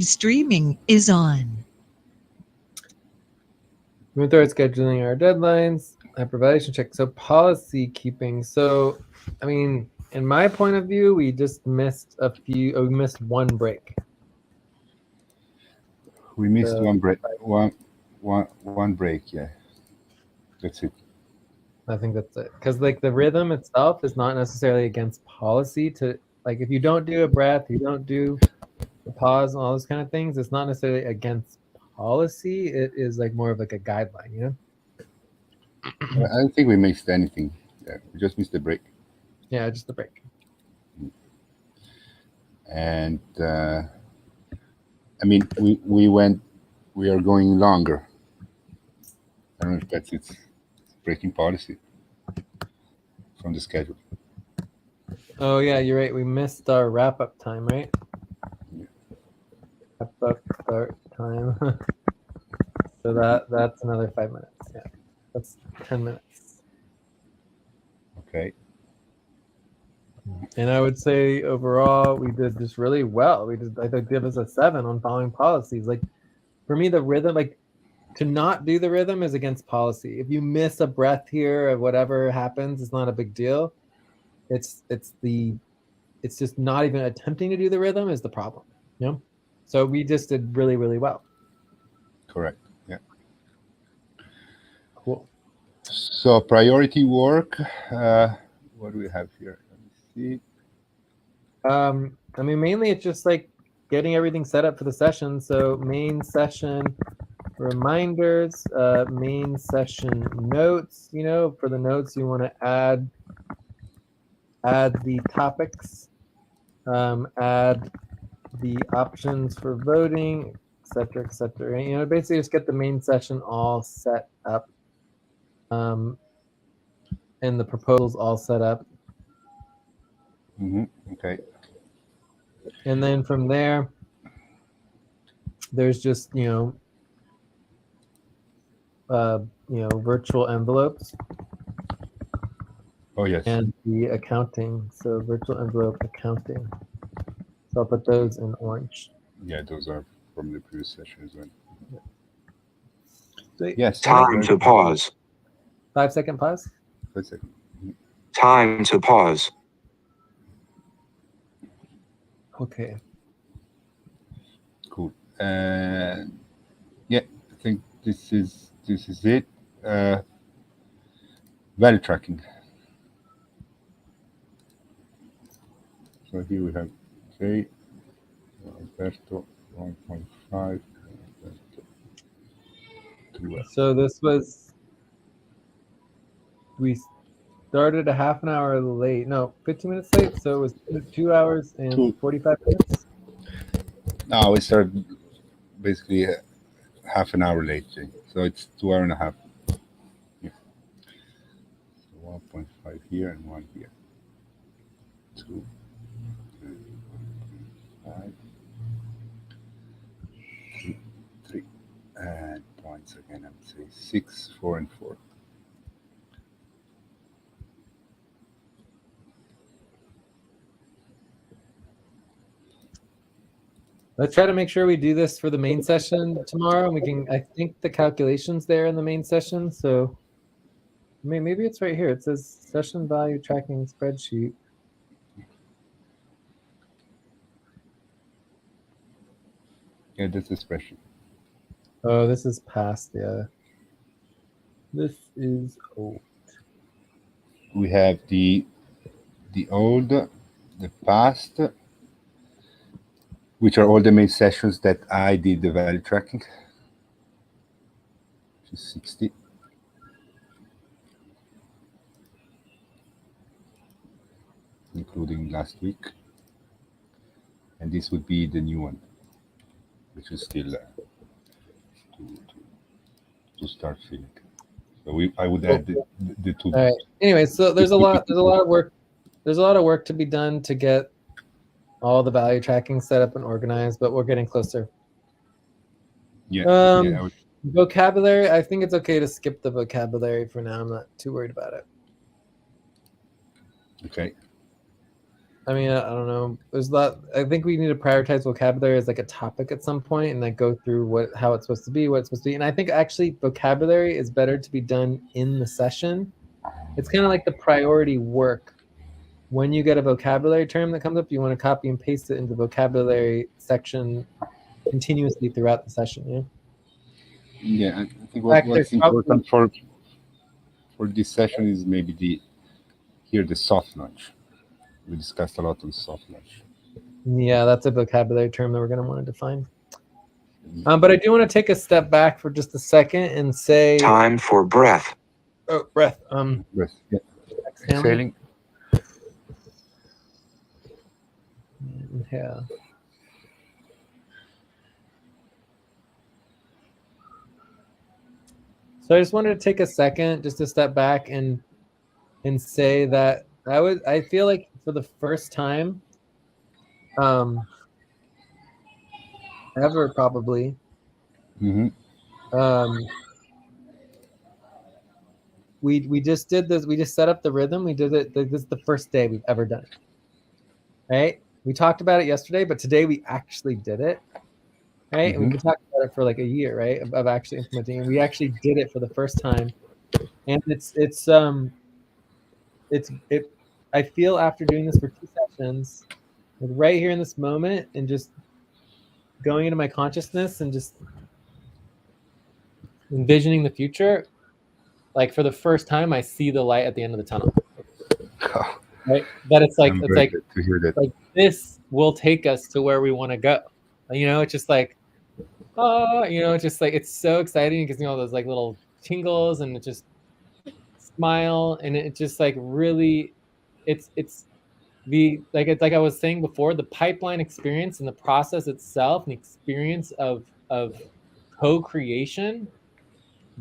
Streaming is on. Moving toward scheduling our deadlines, hypervalidation check. So policy keeping. So, I mean, in my point of view, we just missed we missed one break. We missed one break. One break. Yeah, that's it. I think that's it. Because like the rhythm itself is not necessarily against policy. To like, if you don't do a breath, you don't do the pause and all those kind of things, it's not necessarily against policy. It is like more of like a guideline, you know? I don't think we missed anything. Yeah, we just missed the break. Yeah, just the break. And I mean, we are going longer. I don't know if that's it's breaking policy from the schedule. Oh yeah, you're right. We missed our wrap-up time, right? Yeah. Wrap-up start time. So that's another 5 minutes. Yeah, that's 10 minutes. Okay. And I would say overall we did just really well. I think give us a 7 on following policies. Like for me, the rhythm, like to not do the rhythm is against policy. If you miss a breath here or whatever happens, it's not a big deal. It's just not even attempting to do the rhythm is the problem. You know? So we just did really, really well. Correct. Yeah. Cool. So priority work. What do we have here? Let me see. I mean, mainly it's just like getting everything set up for the session. So main session reminders, main session notes. You know, for the notes you want to add the topics, add the options for voting, etc., etc. You know, basically just get the main session all set up, and the proposals all set up. Mm-hmm. Okay. And then from there, there's just virtual envelopes. Oh yes. And the accounting. So virtual envelope accounting. So I'll put those in orange. Yeah, those are from the previous session as well. So, Yes. Time to pause. 5-second pause. 5 seconds. Time to pause. Okay. Cool. Yeah, I think this is it. Value tracking. So here we have Alberto 1.5. So this was, we started a half an hour late. No, 15 minutes late. So it was 2 hours and 45 minutes. No, we started basically half an hour late. So it's 2 hours and a half. Yeah. So 1.5 here and 1 here. 2, 5, 3, and points again. I would say 6, 4, and 4. Let's try to make sure we do this for the main session tomorrow. I think the calculation's there in the main session. So maybe it's right here. It says session value tracking spreadsheet. Yeah, that's a spreadsheet. Oh, this is past. Yeah. This is old. We have the old, the past, which are all the main sessions that I did the value tracking, which is 60. Including last week. And this would be the new one, which is still to start filling. So I would add the two. All right. Anyway, so there's a lot of work. There's a lot of work to be done to get all the value tracking set up and organized, but we're getting closer. Yeah. Vocabulary, I think it's okay to skip the vocabulary for now. I'm not too worried about it. Okay. I mean, I don't know. There's a lot. I think we need to prioritize vocabulary as like a topic at some point, and like go through how it's supposed to be, what it's supposed to be. And I think actually vocabulary is better to be done in the session. It's kind of like the priority work. When you get a vocabulary term that comes up, you want to copy and paste it into the vocabulary section continuously throughout the session. Yeah. Yeah, I think In fact, what's there's probably important for this session is maybe the soft launch. We discussed a lot on soft launch. yeah, that's a vocabulary term that we're going to want to define. But I do want to take a step back for just a second and say Time for breath. Oh, breath. Yes. Yeah. Exhaling. Exhaling. Yeah. So I just wanted to take a second just to step back and say that I feel like for the first time ever probably Mm-hmm. We just did this. We just set up the rhythm. We did it. This is the first day we've ever done it. Right? We talked about it yesterday, but today we actually did it. Right? And we've been talking about it for like a year, right? Of actually implementing, and we actually did it for the first time. And I feel after doing this for 2 sessions, like right here in this moment, and just going into my consciousness and just envisioning the future, like for the first time, I see the light at the end of the tunnel. Right? That it's like to hear that. Like this will take us to where we want to go. You know, it's just like, it's just like, it's so exciting because those like little tingles, and it just smile, and it just like really, it's like I was saying before, the pipeline experience and the process itself, and the experience of co-creation.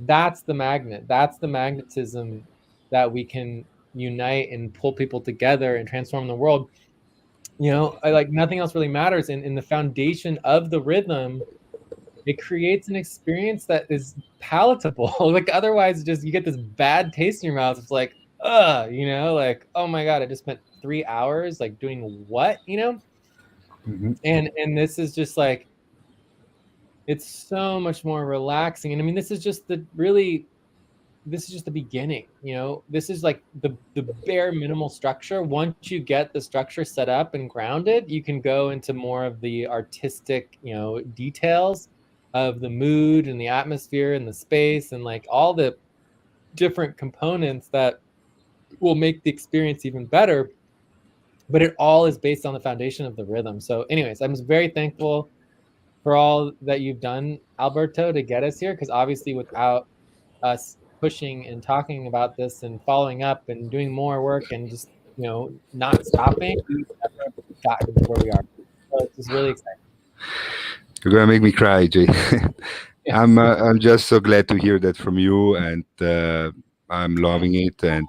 That's the magnet. That's the magnetism that we can unite and pull people together and transform the world. I like nothing else really matters. In the foundation of the rhythm, it creates an experience that is palatable. Like otherwise, just you get this bad taste in your mouth. It's like, like, oh my God, I just spent 3 hours like doing what, Mm-hmm. And this is just like, it's so much more relaxing. And I mean, this is just the beginning. This is like the bare minimal structure. Once you get the structure set up and grounded, you can go into more of the artistic details of the mood and the atmosphere and the space and like all the different components that will make the experience even better. But it all is based on the foundation of the rhythm. So anyways, I'm very thankful for all that you've done, Alberto, to get us here, because obviously without us pushing and talking about this and following up and doing more work and just not stopping, we've never gotten to where we are. So it's just really exciting. You're gonna make me cry, Jay. Yeah. I'm just so glad to hear that from you, and I'm loving it, and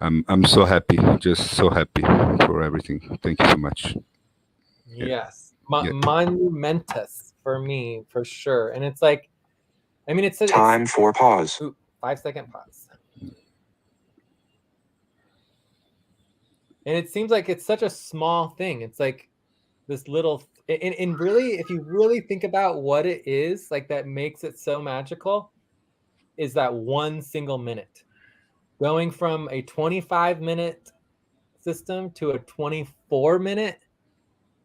I'm so happy, just so happy for everything. Thank you so much. Yes, monumentous for me for sure. And it's like, I mean, it's time for pause. 5-second pause. And it seems like it's such a small thing. It's like this little, and really, if you really think about what it is, like that makes it so magical, is that one single minute. Going from a 25-minute system to a 24-minute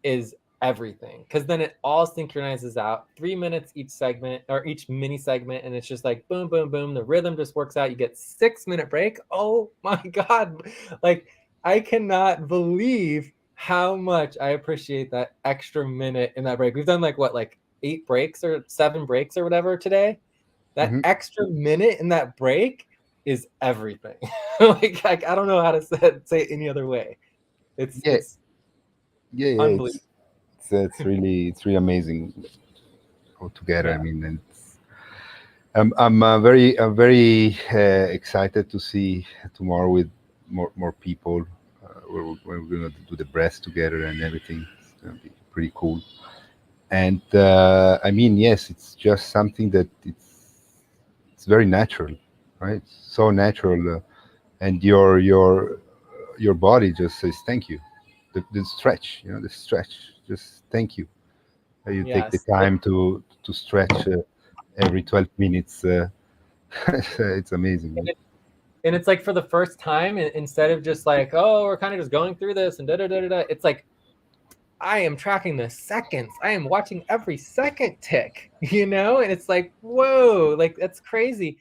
is everything, because then it all synchronizes out. 3 minutes each segment, or each mini segment, and it's just like boom, boom, boom. The rhythm just works out. You get 6-minute break. Oh my God. Like, I cannot believe how much I appreciate that extra minute in that break. We've done like 8 breaks or 7 breaks or whatever today. That extra minute in that break is everything. Like I don't know how to say it any other way. It's unbelievable. It's really amazing altogether. Yeah. I mean, and I'm very excited to see tomorrow with more people. We're gonna do the breath together and everything. It's gonna be pretty cool. And I mean, yes, it's just something that it's very natural, right? So natural, and your your body just says thank you. The stretch, the stretch, just thank you. You take the Yes. time to stretch every 12 minutes. It's And, amazing. and it's like for the first time, instead of just like, oh, we're kind of just going through this and da da da da da, it's like I am tracking the seconds. I am watching every second tick, and it's like, whoa, like that's crazy.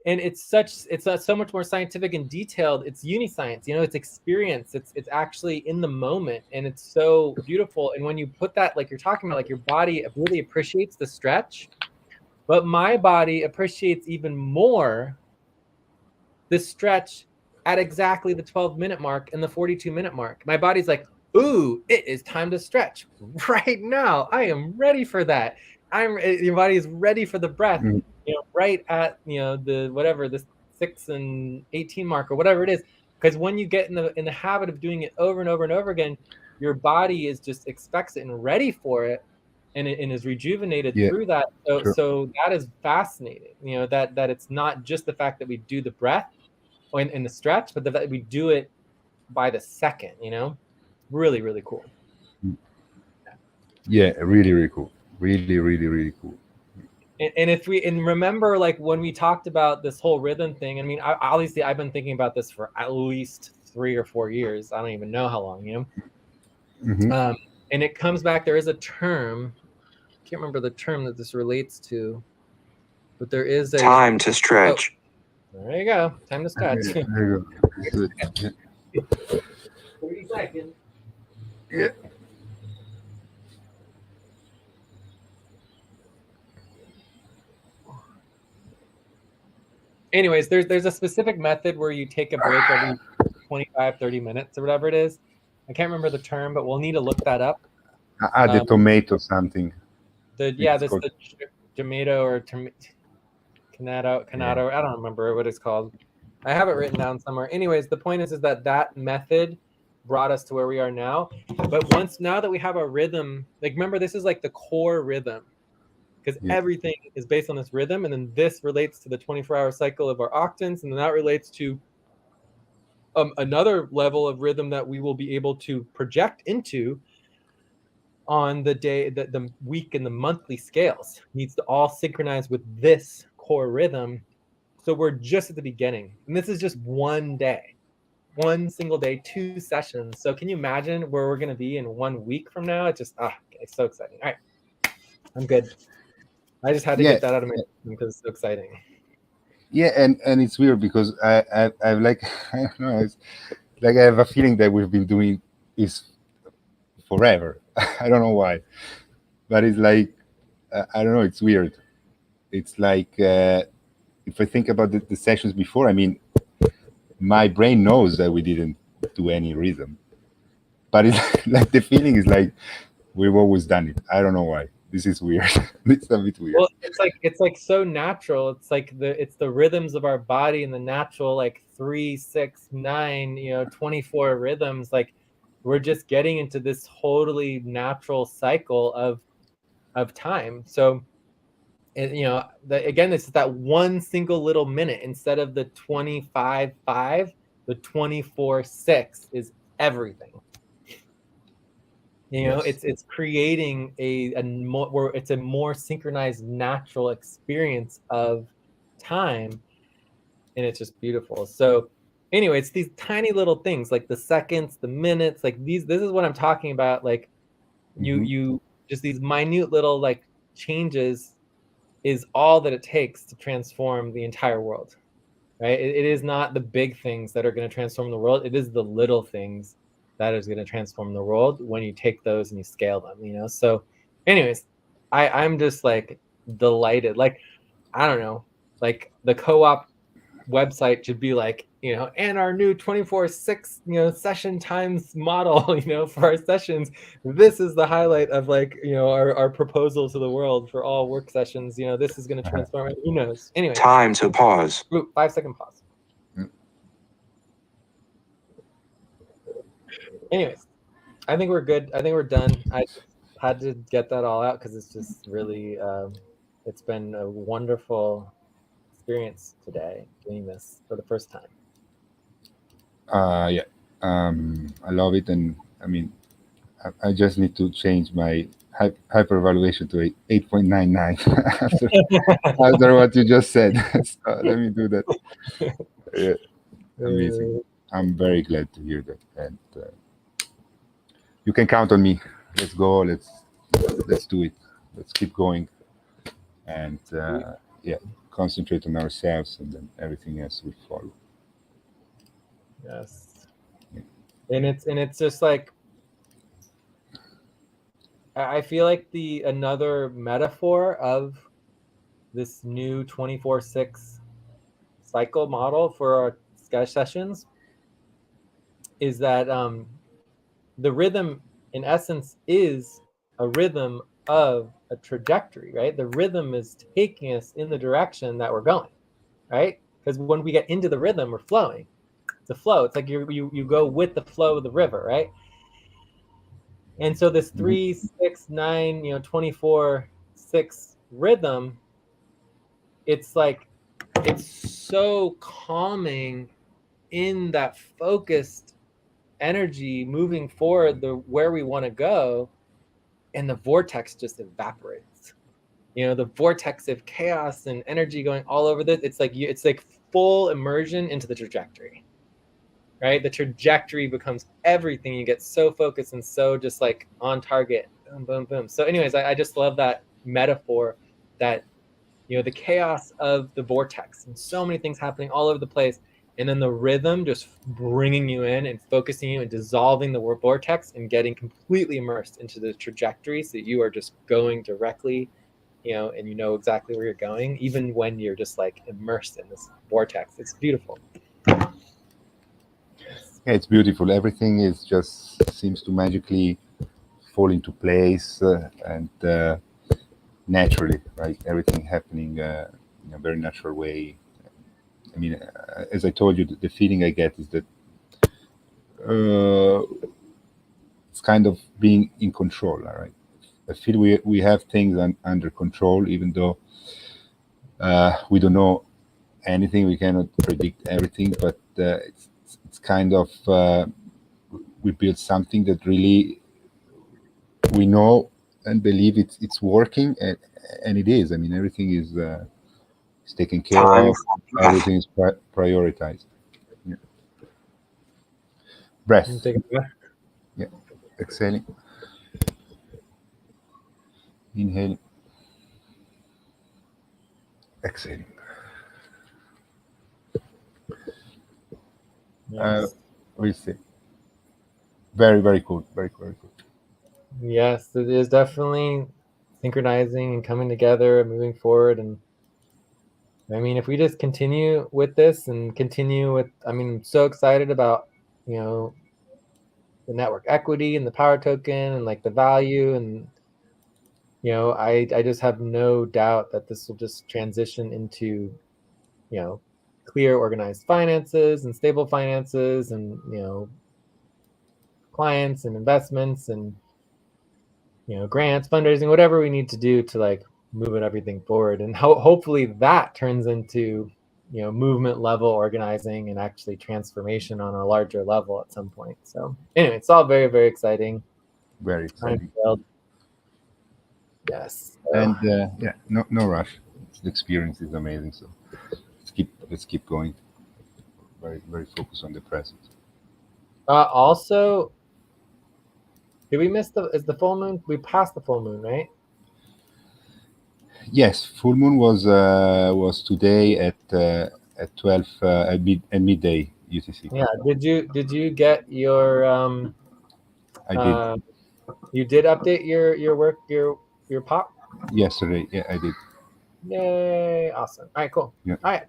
And it's so much more scientific and detailed. It's uniscience, it's experience. It's actually in the moment, and it's so beautiful. And when you put that, like you're talking about, like your body really appreciates the stretch, but my body appreciates even more the stretch at exactly the 12-minute mark and the 42-minute mark. My body's like, ooh, it is time to stretch right now. I am ready for that. Your body is ready for the breath, Mm, right at the 6 and 18 mark or whatever it is. Because when you get in the habit of doing it over and over and over again, your body is just expects it and ready for it, and is rejuvenated yeah, through that. So sure. so that is fascinating. That it's not just the fact that we do the breath or in the stretch, but that we do it by the second. Really, really cool. Yeah, really, really cool. Really, really, really cool. And if we remember, like when we talked about this whole rhythm thing, I mean, obviously I've been thinking about this for at least 3 or 4 years. I don't even know how long. Hmm. And it comes back. There is a term. I can't remember the term that this relates to, but there is a. Time to Oh, stretch. there you go. Time to stretch. Yeah, there you go. Good. Yeah. 30 seconds. Yeah. Anyways, there's a specific method where you take a break every 25, 30 minutes or whatever it is. I can't remember the term, but we'll need to look that up. The Um, tomato something. It's this called. the tomato or Canado. I don't remember what it's called. I have it written down somewhere. Anyways, the point is that method brought us to where we are now. But now that we have a rhythm, like remember, this is like the core rhythm, because Yeah. everything is based on this rhythm, and then this relates to the 24-hour cycle of our octants, and then that relates to another level of rhythm that we will be able to project into on the day, the week and the monthly scales. Needs to all synchronize with this core rhythm. So we're just at the beginning, and this is just one day, one single day, 2 sessions. So can you imagine where we're going to be in 1 week from now? It's just it's so exciting. All right, I'm good. I just had to Yeah. get that out of my system because it's so exciting. Yeah, and it's weird because I've like I don't know, it's like I have a feeling that we've been doing this forever. I don't know why, but it's like I don't know. It's weird. It's like if I think about the sessions before, I mean, my brain knows that we didn't do any rhythm, but it's like the feeling is like we've always done it. I don't know why. This is weird. It's a bit weird. Well, it's like so natural. It's the rhythms of our body and the natural, like 3, 6, 9, 24 rhythms. Like we're just getting into this totally natural cycle of time. So, and again, it's that one single little minute instead of the 25/5. The 24/6 is everything. Yes. It's creating a more where it's a more synchronized natural experience of time, and it's just beautiful. So anyway, it's these tiny little things like the seconds, the minutes, like this is what I'm talking about. Like Hmm. you just these minute little like changes is all that it takes to transform the entire world, right? It is not the big things that are going to transform the world. It is the little things that is going to transform the world when you take those and you scale them. So anyways, I'm just like delighted. Like, I don't know, like the co-op website should be like, and our new 24/6, session times model, for our sessions. This is the highlight of like, our proposal to the world for all work sessions. This is going to transform it. Who knows? Anyway, Time to pause. 5-second pause. Anyways, I think we're good. I think we're done. I just had to get that all out because it's just really, it's been a wonderful experience today doing this for the first time. Yeah. I love it, and I mean, I just need to change my hyper evaluation to 8.99 after what you just said. So let me do that. Yeah, amazing. I'm very glad to hear that, and you can count on me. Let's go. Let's do it. Let's keep going, and yeah, concentrate on ourselves, and then everything else will follow. Yes. And it's just like, I feel like another metaphor of this new 24/6 cycle model for our sketch sessions is that the rhythm in essence is a rhythm of a trajectory, right? The rhythm is taking us in the direction that we're going, right? Because when we get into the rhythm, we're flowing. It's a flow. It's like you go with the flow of the river, right? And so this 3, 6, 9, 24/6 rhythm, it's like, it's so calming in that focused energy moving forward where we want to go, and the vortex just evaporates. The vortex of chaos and energy going all over this. It's like full immersion into the trajectory, right? The trajectory becomes everything. You get so focused and so just like on target. Boom, boom, boom. So anyways, I just love that metaphor, that the chaos of the vortex and so many things happening all over the place, and then the rhythm just bringing you in and focusing you and dissolving the vortex and getting completely immersed into the trajectory, so that you are just going directly, and you know exactly where you're going, even when you're just like immersed in this vortex. It's beautiful. Yeah, it's beautiful. Everything is just seems to magically fall into place, and naturally, right? Everything happening in a very natural way. I mean, as I told you, the feeling I get is that it's kind of being in control. All right, I feel we have things under control, even though we don't know anything. We cannot predict everything, but it's kind of we build something that really we know and believe it's working, and it is. I mean, everything is taken care Time of. for breath. Everything is prioritized. Yeah. Breath. Take a breath. Yeah. Exhaling. Inhaling. Exhaling. Yes. We'll see. Very, very cool. Very, very cool. Yes, it is definitely synchronizing and coming together and moving forward. And I mean, if we just continue with this and continue with, I mean, I'm so excited about, the network equity and the power token and like the value. And, I just have no doubt that this will just transition into, clear, organized finances and stable finances, and, clients and investments and, grants, fundraising, whatever we need to do to like moving everything forward. And hopefully that turns into, movement level organizing and actually transformation on a larger level at some point. So anyway, it's all very, very exciting. Very exciting. Yes. And yeah, no rush. The experience is amazing. So let's keep going. Very, very focused on the present. Also, did we miss is the full moon? We passed the full moon, right? Yes, full moon was today at 12 at midday UTC. Yeah. Did you get your I did you did update your work, your pop? yesterday. Yeah, I did. Yay! Awesome. All right, cool. Yeah. All right,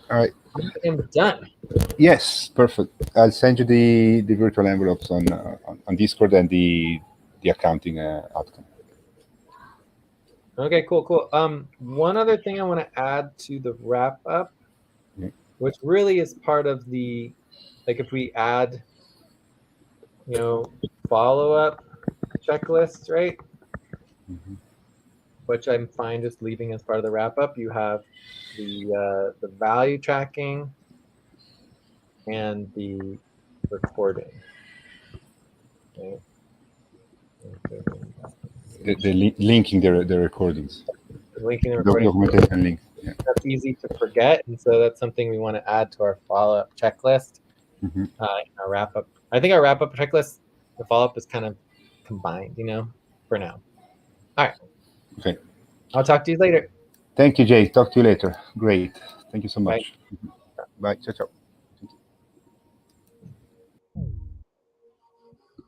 All right. I am done. Yes, perfect. I'll send you the virtual envelopes on Discord and the accounting outcome. Okay, cool. One other thing I want to add to the wrap up, Yeah. which really is part of the, like, if we add, follow up checklists, right? Mhm. Which I'm fine just leaving as part of the wrap up. You have the value tracking and the recording. Okay. Linking the recordings, Linking the the recording. documentation link. Yeah. That's easy to forget, and so that's something we want to add to our follow-up checklist. Mm-hmm. Our wrap-up. I think our wrap-up checklist, the follow-up is kind of combined, for now. All right. Okay. I'll talk to you later. Thank you, Jay. Talk to you later. Great. Thank you so Bye. much. Bye. Ciao, ciao.